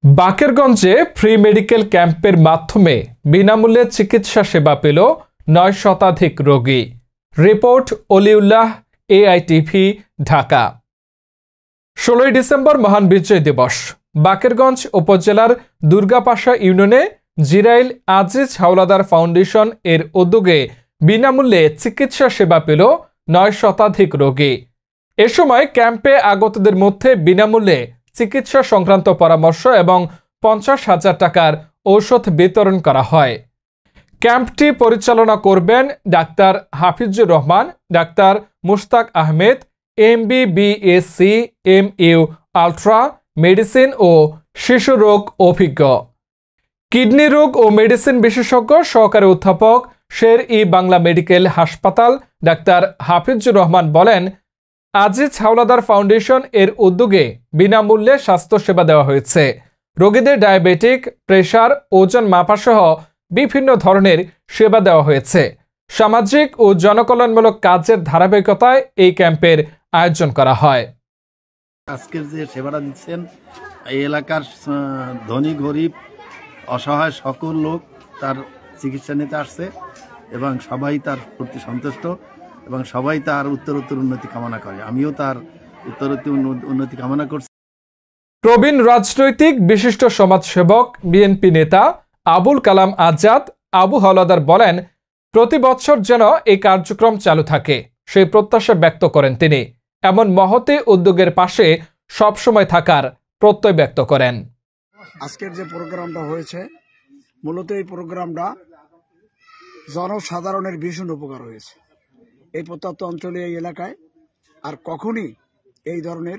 বাকেরগঞ্জে free medical ক্যাম্পের মাধ্যমে বিনামূল্যে চিকিৎসা সেবা পেল ৯ শতাধিক রোগী। Report Waliullah, AITV, Dhaka. ১৬ December মহান বিজয় দিবস। বাকেরগঞ্জ উপজেলার দুর্গাপাশা ইউনিয়নে জিরাইল আজিজ হাওলাদার ফাউন্ডেশন এর উদ্যোগে বিনামূল্যে চিকিৎসা সেবা পেল ৯ শতাধিক রোগী। এ সময় ক্যাম্পে আগতদের মধ্যে বিনামূল্যে চিকিৎসা সংক্রান্ত পরামর্শ এবং ৫০,০০০ টাকার ঔষধ বিতরণ করা হয়। ক্যাম্পটি পরিচালনা করবেন ডাক্তার হাফিজুর রহমান, ডাক্তার Mushtaq Ahmed, MBBSc MU ultra medicine ও শিশু রোগ অভিজ্ঞ, কিডনি রোগ ও মেডিসিন বিশেষজ্ঞ সহকারী অধ্যাপক শের-ই বাংলা মেডিকেল হাসপাতাল ডাক্তার হাফিজুর রহমান বলেন, আজিজ হাওলাদার ফাউন্ডেশন এর উদ্যোগে বিনামূল্যে স্বাস্থ্যসেবা দেওয়া হয়েছে। রোগীদের ডায়াবেটিক, প্রেশার, ওজন মাপাসহ বিভিন্ন ধরনের সেবা দেওয়া হয়েছে। সামাজিক ও জনকল্যাণমূলক কাজের ধারাবাহিকতায় এই ক্যাম্পের আয়োজন করা হয়। আজকের যে সেবাটা দিচ্ছেন, এই এলাকার ধনী গরিব অসহায় সকল লোক তার চিকিৎসা নিতে আসছে এবং সবাই তার প্রতি সন্তুষ্ট এবং সবাই তার উত্তরোত্তর উন্নতি কামনা করে। আমিও তার উত্তরোত্তর উন্নতি কামনা করছি। প্রবীণ রাজনৈতিক বিশিষ্ট সমাজসেবক বিএনপি নেতা আবুল কালাম আজাদ আবু হাওলাদার বলেন, প্রতি বছর যেন এই কার্যক্রম চালু থাকে সেই প্রত্যাশা ব্যক্ত করেন তিনি। এমন মহতে উদ্যোগের পাশে সবসময় থাকার প্রত্যয় ব্যক্ত করেন। আজকের যে প্রোগ্রামটা হয়েছে, মূলত এই প্রোগ্রামটা জনসাধারণের ভীষণ উপকার হয়েছে। এই প্রত্যন্ত অঞ্চলে, এই এলাকায় আর কখনই এই ধরনের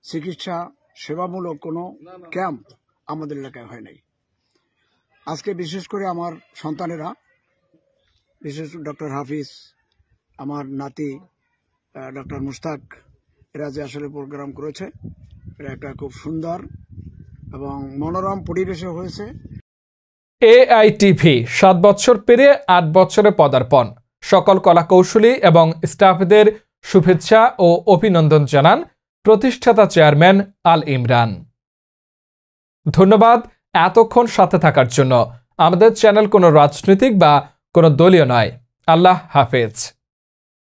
চিকিৎসা সেবামূলক কোনো ক্যাম্প আমাদের এলাকায় হয় নাই। আজকে বিশেষ করে আমার সন্তানেরা, বিশেষ ডক্টর হাফিজ, আমার নাতি ডক্টর মুশতাক, এরা যে আসলে প্রোগ্রাম করেছে, এটা একটা খুব সুন্দর এবং মনোরম পরিবেশে হয়েছে। AITV ৭ বছর পেরিয়ে ৮ বছরে পদার্পণ। সকল কলাকৌশলী এবং স্টাফদের শুভেচ্ছা ও অভিনন্দন জানান প্রতিষ্ঠাতা চেয়ারম্যান আল ইমরান। ধন্যবাদ এতক্ষণ সাথে থাকার জন্য। আমাদের চ্যানেল কোনো রাজনৈতিক বা কোনো দলীয় নয়। আল্লাহ হাফেজ।